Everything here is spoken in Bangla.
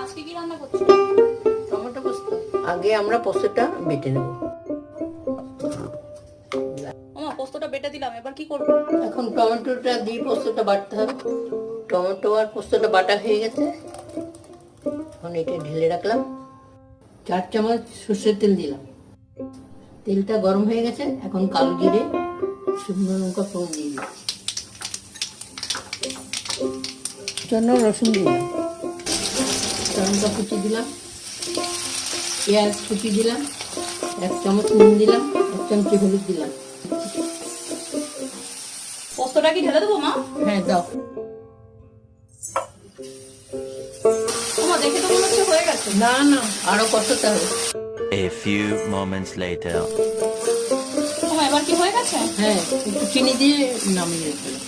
আজকে কি রান্না করছো? টমেটো পোস্ত। আগে আমরা পোস্তটা বেটে নেব। পোস্তটা বেটে দিলাম, এবার কি করব? এখন টমেটোটা দিয়ে পোস্তটা বাটতে হবে। টমেটো আর পোস্তটা বাটা হয়ে গেছে, এখন এটা ঢেলে রাখলাম। 4 চামচ সর্ষের তেল দিলাম। তেলটা গরম হয়ে গেছে, এখন কালো জিরে, শুকনো লঙ্কা ফোড়ন দিয়ে দিচ্ছি। জন্য রসুন দিলাম, লঙ্কা কুচি দিলাম, পেঁয়াজ কুচি দিলাম, 1 চামচ নুন দিলাম, 1 চামচ হলুদ দিলাম। পোস্তটা কি ঢেলে দেবো মা? হ্যাঁ দাও। দেখে তো মনে হচ্ছে হয়ে গেছে। না না, আরো কষাতে হবে। A few moments later. এবার কি হয়ে গেছে? হ্যাঁ, একটু চিনি দিয়ে নামিয়ে রাখলাম।